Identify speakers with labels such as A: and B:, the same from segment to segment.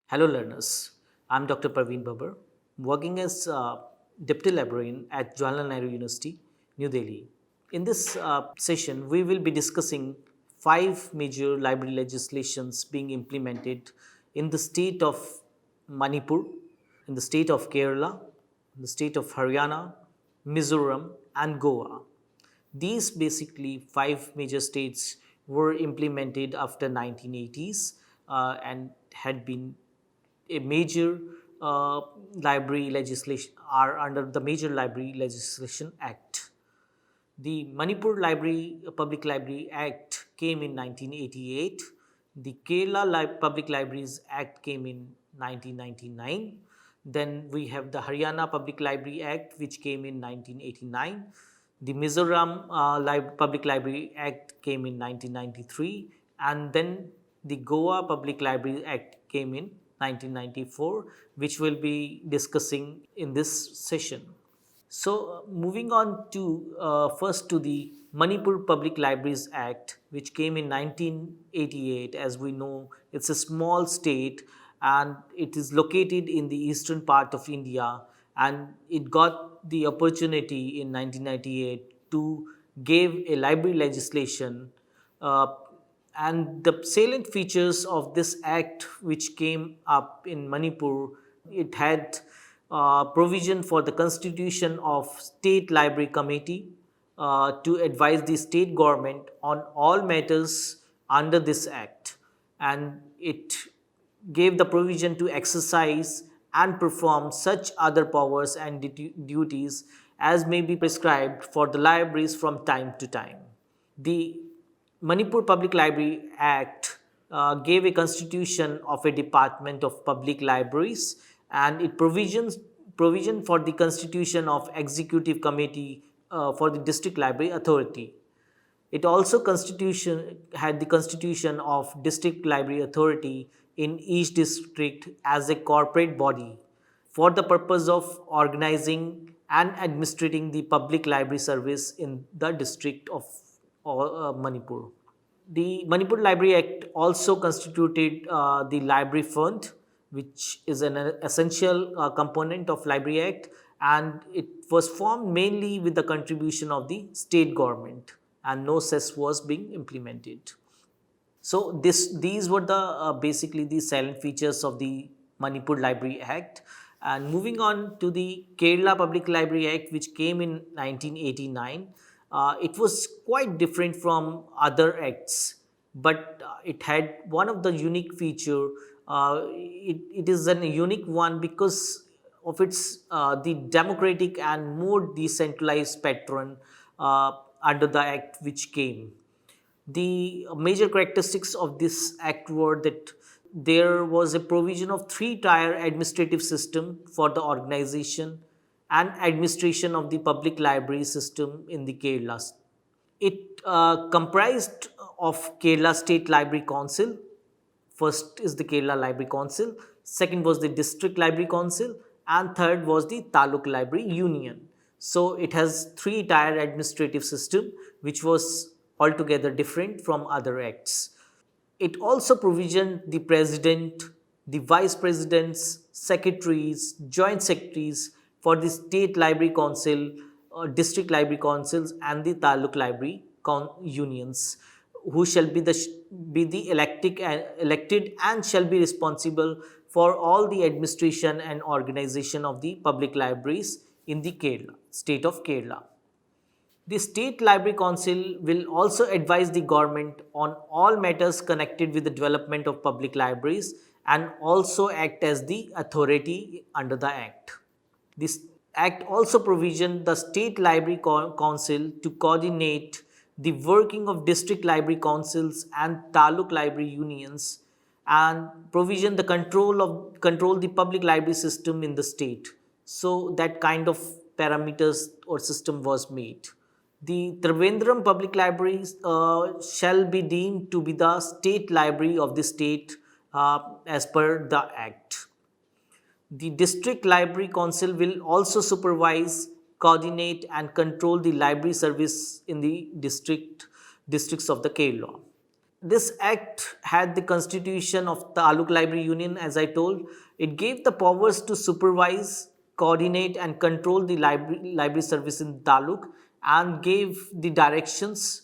A: Hello, learners. I'm Dr. Parveen Babar, working as Deputy Librarian at Jawaharlal Nehru University, New Delhi. In this session, we will be discussing five major library legislations being implemented in the state of Manipur, in the state of Kerala, in the state of Haryana, Mizoram, and Goa. These basically five major states were implemented after 1980s and had been a major library legislation are under the Major Library Legislation Act. The Manipur Public Library Act came in 1988. The Kerala Public Libraries Act came in 1999. Then we have the Haryana Public Library Act, which came in 1989. The Mizoram Public Library Act came in 1993. And then the Goa Public Library Act came in 1994, which we'll be discussing in this session. So, moving on to first to the Manipur Public Libraries Act, which came in 1988. As we know, it's a small state and it is located in the eastern part of India. And it got the opportunity in 1998 to give a library legislation. Uh, and the salient features of this act, which came up in Manipur, it had provision for the constitution of state library committee to advise the state government on all matters under this act, and it gave the provision to exercise and perform such other powers and duties as may be prescribed for the libraries from time to time. The Manipur Public Library Act gave a constitution of a Department of Public Libraries, and it provision for the constitution of Executive Committee for the District Library Authority. It also constitution had the constitution of District Library Authority in each district as a corporate body for the purpose of organizing and administrating the public library service in the district of Manipur. The Manipur Library Act also constituted the Library Fund, which is an essential component of Library Act, and it was formed mainly with the contribution of the state government, and no cess was being implemented. So these were the basically the silent features of the Manipur Library Act. And moving on to the Kerala Public Library Act, which came in 1989, it was quite different from other acts, but it had one of the unique feature. It is a unique one because of its the democratic and more decentralized pattern under the act which came. The major characteristics of this act were that there was a provision of three-tier administrative system for the organization and administration of the public library system in the Kerala. It comprised of Kerala State Library Council. First is the Kerala Library Council, second was the District Library Council, and third was the Taluk Library Union. So it has three-tier administrative system, which was altogether different from other acts. It also provisioned the president, the vice presidents, secretaries, joint secretaries for the state library council, district library councils, and the taluk library unions, who shall be the elected and shall be responsible for all the administration and organization of the public libraries in the Kerala, state of Kerala. The State Library Council will also advise the government on all matters connected with the development of public libraries and also act as the authority under the Act. This Act also provisioned the State Library Council to coordinate the working of district library councils and taluk library unions, and provision the control the public library system in the state. So that kind of parameters or system was made. The Trivandrum Public Libraries shall be deemed to be the state library of the state as per the Act. The District Library Council will also supervise, coordinate, and control the library service in the districts of the Kerala. this act had the constitution of Taluk Library Union, as I told. It gave the powers to supervise, coordinate, and control the library service in Taluk, and gave the directions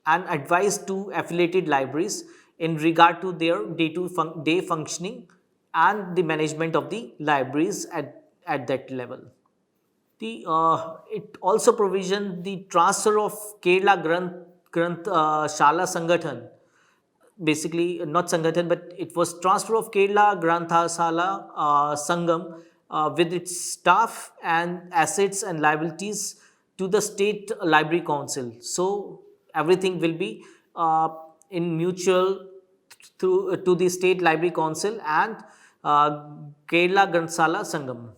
A: and advice to affiliated libraries in regard to their day functioning and the management of the libraries at that level. It also provisioned the transfer of Kerala Granth Shala Sangathan, basically not Sangathan, but it was transfer of Kerala Granthasala Sangam with its staff and assets and liabilities to the State Library Council. So everything will be in mutual through to the State Library Council and Kerala Granthsala Sangam.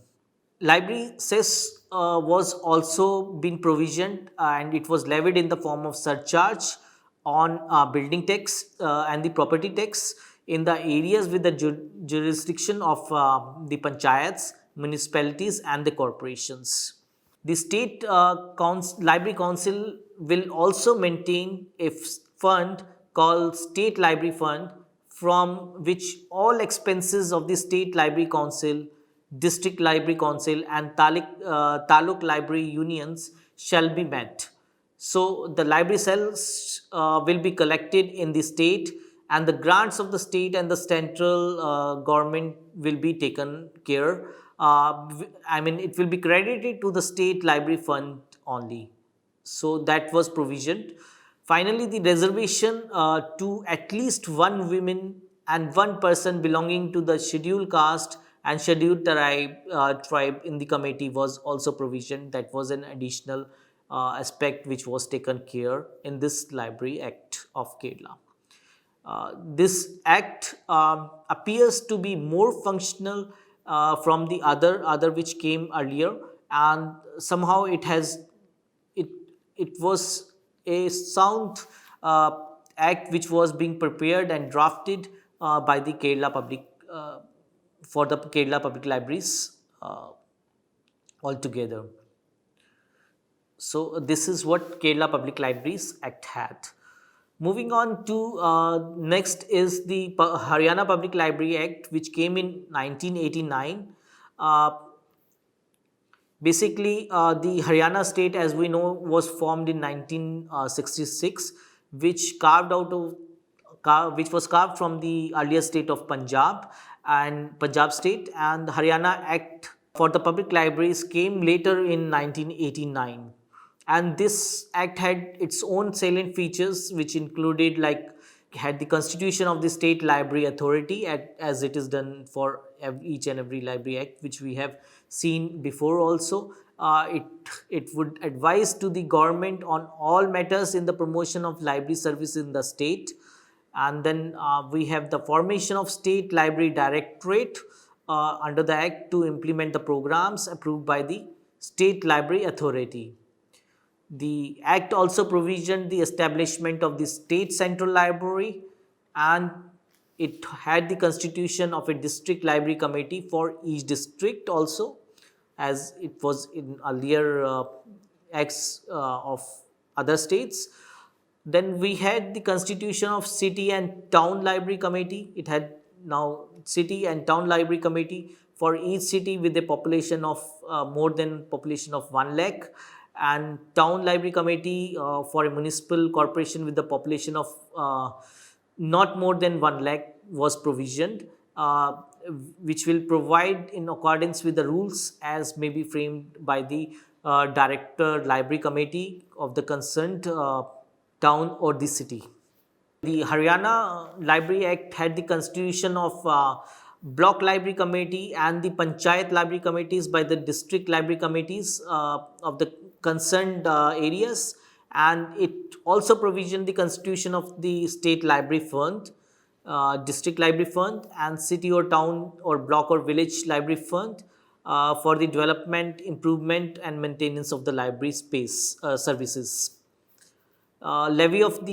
A: Library cess was also been provisioned and it was levied in the form of surcharge on building tax and the property tax in the areas with the jurisdiction of the panchayats, municipalities and the corporations. The State Library Council will also maintain a fund called State Library Fund, from which all expenses of the State Library Council, District Library Council, and Taluk Library Unions shall be met. So the library cells will be collected in the state, and the grants of the state and the central government will be taken care. I mean, it will be credited to the state library fund only. So that was provisioned. Finally, the reservation to at least one woman and one person belonging to the scheduled caste and scheduled tribe in the committee was also provisioned. That was an additional aspect which was taken care in this Library Act of Kerala. This act appears to be more functional from the other which came earlier, and somehow it was a sound act which was being prepared and drafted by the Kerala public for the Kerala public libraries altogether. So this is what Kerala Public Libraries Act had. Moving on to next is the Haryana Public Library Act, which came in 1989. Basically, the Haryana state, as we know, was formed in 1966, which was carved from the earlier state of Punjab and Punjab state, and the Haryana Act for the public libraries came later in 1989. And this act had its own salient features, which included had the constitution of the State Library Authority, as it is done for each and every library act, which we have seen before also. It would advise to the government on all matters in the promotion of library service in the state. And then we have the formation of State Library Directorate under the act to implement the programs approved by the State Library Authority. The Act also provisioned the establishment of the State Central Library, and it had the constitution of a District Library Committee for each district also, as it was in earlier acts of other states. Then we had the constitution of City and Town Library Committee. It had now City and Town Library Committee for each city with a population of more than population of 1 lakh, and Town Library Committee for a municipal corporation with the population of not more than 1 lakh was provisioned, which will provide in accordance with the rules as may be framed by the Director Library Committee of the concerned town or the city. The Haryana Library Act had the constitution of Block Library Committee and the Panchayat Library Committees by the District Library Committees of the concerned areas, and it also provisioned the constitution of the State Library Fund, District Library Fund, and City or Town or Block or Village Library Fund for the development, improvement, and maintenance of the library space services. Levying of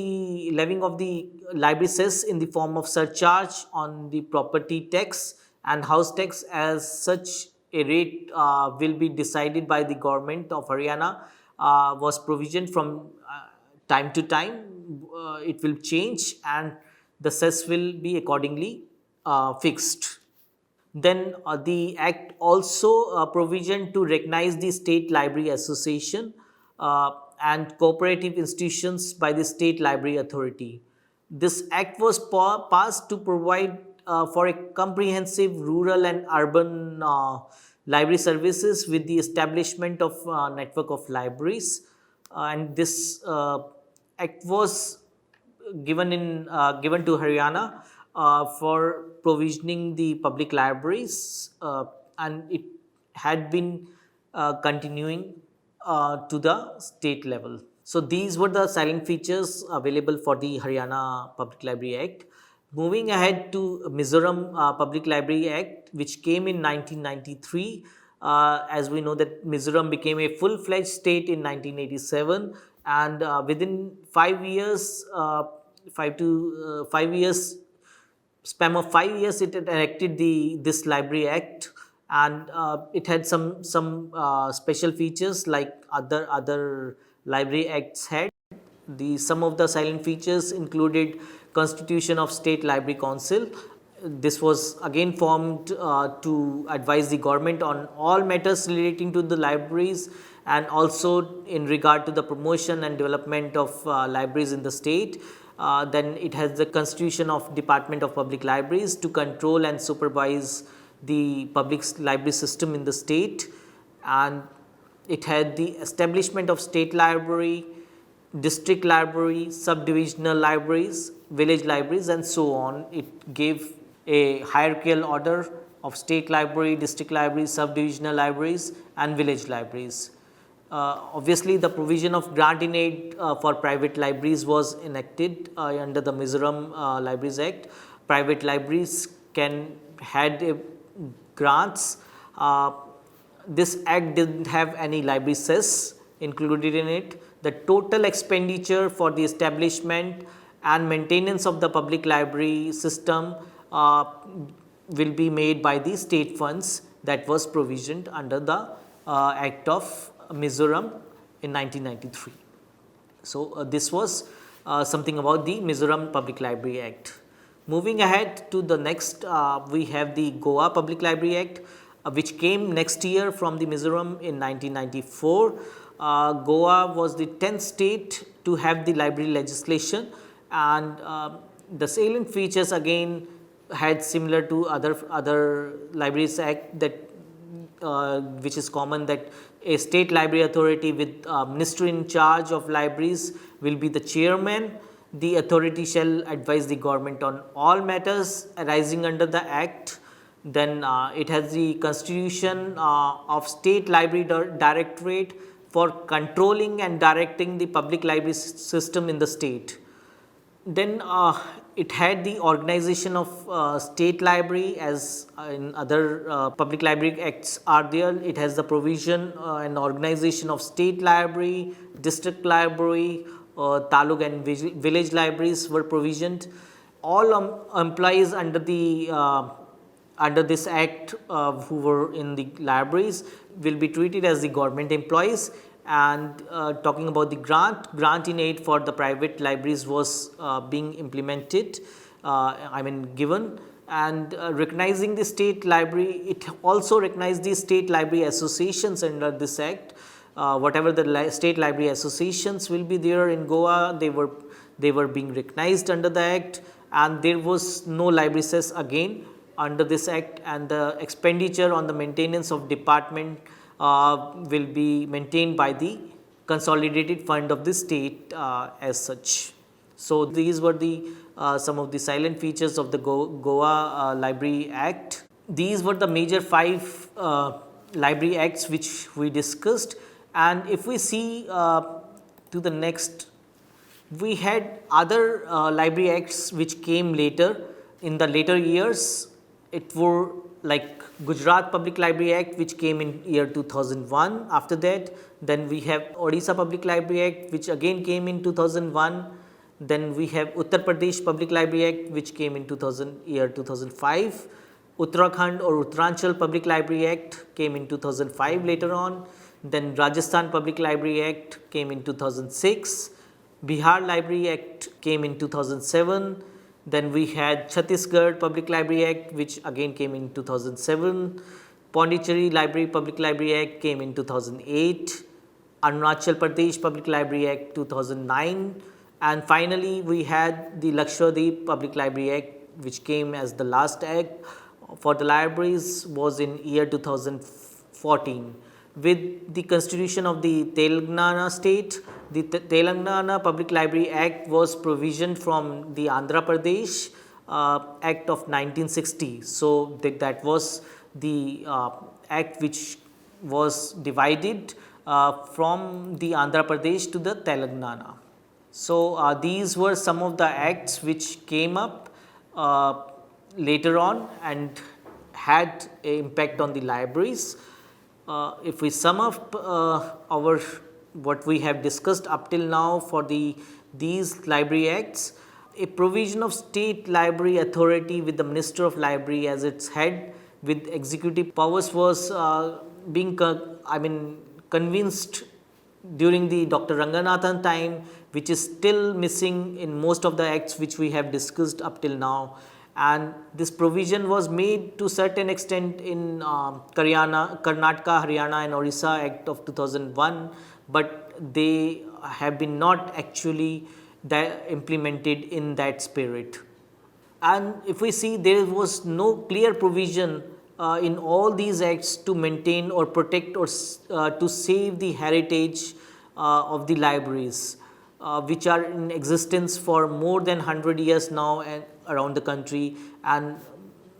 A: the library cess in the form of surcharge on the property tax and house tax, as such a rate will be decided by the government of Haryana, was provisioned from time to time. It will change, and the cess will be accordingly fixed. Then the Act also provision to recognize the State Library Association and cooperative institutions by the State Library Authority. This Act was passed to provide for a comprehensive rural and urban library services with the establishment of network of libraries. And this Act was given to Haryana for provisioning the public libraries, and it had been continuing to the state level. So these were the silent features available for the Haryana Public Library Act. Moving ahead to Mizoram Public Library Act, which came in 1993. As we know that Mizoram became a full-fledged state in 1987, and within 5 years, 5 years span of 5 years, it had enacted this Library Act, and it had some special features like other library acts had. Some of the silent features included constitution of State Library Council. This was again formed to advise the government on all matters relating to the libraries, and also in regard to the promotion and development of libraries in the state. Then it has the constitution of Department of Public Libraries to control and supervise the public library system in the state, and it had the establishment of state library, district library, subdivisional libraries, village libraries, and so on. It gave a hierarchical order of state library, district libraries, subdivisional libraries, and village libraries. Obviously, the provision of grant in aid for private libraries was enacted under the Mizoram Libraries Act. Private libraries had grants. This act didn't have any library cess included in it. The total expenditure for the establishment and maintenance of the public library system will be made by the state funds that was provisioned under the Act of Mizoram in 1993. So this was something about the Mizoram Public Library Act. Moving ahead to the next, we have the Goa Public Library Act, which came next year from the Mizoram in 1994. Goa was the 10th state to have the library legislation, and the salient features again had similar to other libraries act, that which is common, that a state library authority with ministry in charge of libraries will be the chairman. The authority shall advise the government on all matters arising under the act. Then it has the constitution of State Library Directorate for controlling and directing the public library system in the state. Then it had the organization of state library, as in other public library acts are there. It has the provision and organization of state library, district library, taluk and village libraries were provisioned. All employees under this act who were in the libraries will be treated as the government employees. And talking about the grant in aid for the private libraries was being implemented, given, and recognizing the state library. It also recognized the state library associations under this act. Whatever the state library associations will be there in Goa, they were being recognized under the act, and there was no library cess again under this act, and the expenditure on the maintenance of department will be maintained by the consolidated fund of the state as such. So these were the some of the silent features of the Goa Library Act. These were the major 5 library acts which we discussed, and if we see to the next, we had other library acts which came later in the later years. It were like Gujarat Public Library Act, which came in year 2001. After that, then we have Odisha Public Library Act, which again came in 2001. Then we have Uttar Pradesh Public Library Act, which came in year 2005. Uttarakhand or Uttaranchal Public Library Act came in 2005 later on. Then Rajasthan Public Library Act came in 2006. Bihar Library Act came in 2007. Then we had Chhattisgarh Public Library Act, which again came in 2007. Pondicherry Library Public Library Act came in 2008. Arunachal Pradesh Public Library Act 2009, and finally we had the Lakshadweep Public Library Act, which came as the last act for the libraries, was in year 2014. With the constitution of the Telangana state, the Telangana Public Library Act was provisioned from the Andhra Pradesh Act of 1960. So that was the act which was divided from the Andhra Pradesh to the Telangana. So these were some of the acts which came up later on and had an impact on the libraries. If we sum up our what we have discussed up till now for these library acts, a provision of state library authority with the Minister of Library as its head with executive powers was being convinced during the Dr. Ranganathan time, which is still missing in most of the acts which we have discussed up till now. And this provision was made to certain extent in Karnataka, Haryana and Orissa Act of 2001, but they have been not actually implemented in that spirit. And if we see, there was no clear provision in all these acts to maintain or protect or to save the heritage of the libraries, which are in existence for more than 100 years now and around the country, and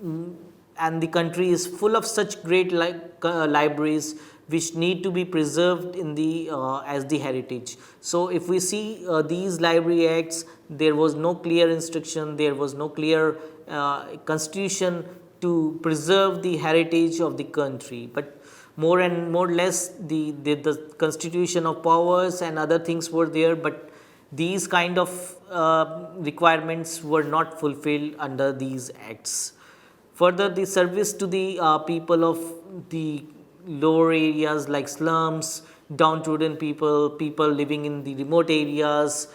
A: the country is full of such great libraries which need to be preserved in the as the heritage. So if we see these library acts, there was no clear instruction, there was no clear constitution to preserve the heritage of the country, but more and more less the constitution of powers and other things were there, but these kind of requirements were not fulfilled under these acts. Further, the service to the people of the lower areas like slums, downtrodden people, people living in the remote areas,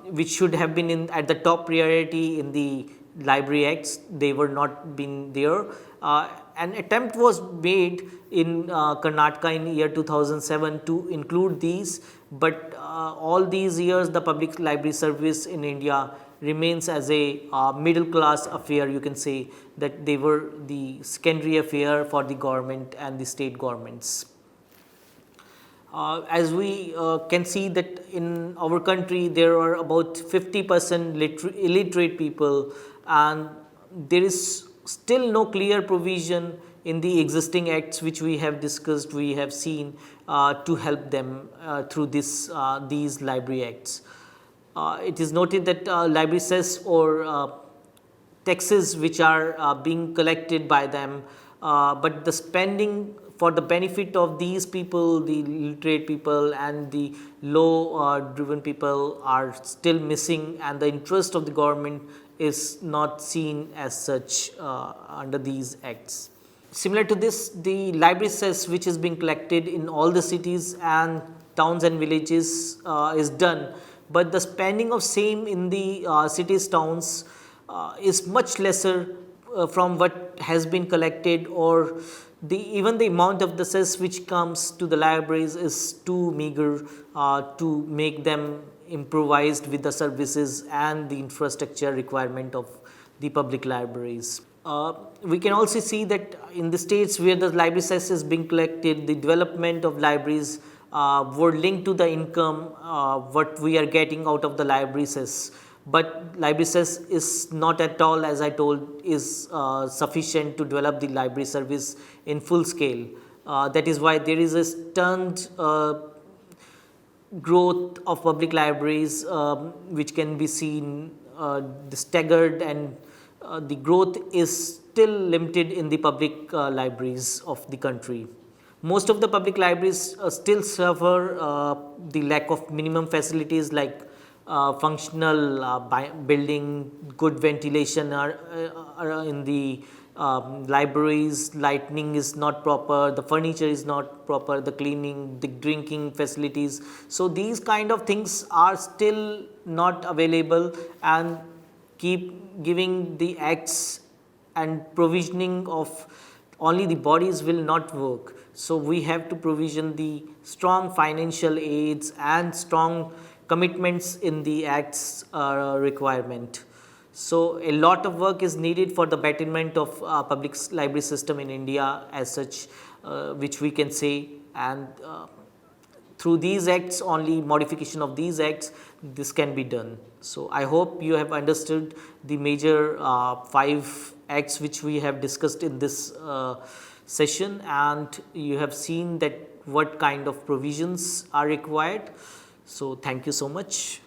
A: which should have been at the top priority in the library acts, they were not been there. An attempt was made in Karnataka in year 2007 to include these, but all these years the public library service in India remains as a middle class affair. You can say that they were the secondary affair for the government and the state governments. As we can see that in our country there are about 50% illiterate people, and there is still no clear provision in the existing acts which we have discussed, we have seen to help them through these library acts. It is noted that library cess or taxes which are being collected by them, but the spending for the benefit of these people, the illiterate people and the low driven people, are still missing, and the interest of the government is not seen as such under these acts. Similar to this, the library cess which is being collected in all the cities and towns and villages is done, but the spending of same in the cities, towns is much lesser from what has been collected, or even the amount of the cess which comes to the libraries is too meager to make them improvised with the services and the infrastructure requirement of the public libraries. We can also see that in the states where the library cess is being collected, the development of libraries were linked to the income what we are getting out of the library cess. But library cess is not at all, as I told, is sufficient to develop the library service in full scale. That is why there is a stunned growth of public libraries which can be seen staggered, and the growth is still limited in the public libraries of the country. Most of the public libraries still suffer the lack of minimum facilities like functional building, good ventilation in the libraries, lighting is not proper, the furniture is not proper, the cleaning, the drinking facilities. So these kind of things are still not available, and keep giving the acts and provisioning of only the bodies will not work. So we have to provision the strong financial aids and strong commitments in the acts requirement. So a lot of work is needed for the betterment of public library system in India as such, which we can say, and through these acts, only modification of these acts, this can be done. So I hope you have understood the major five acts which we have discussed in this session, and you have seen that what kind of provisions are required. So thank you so much.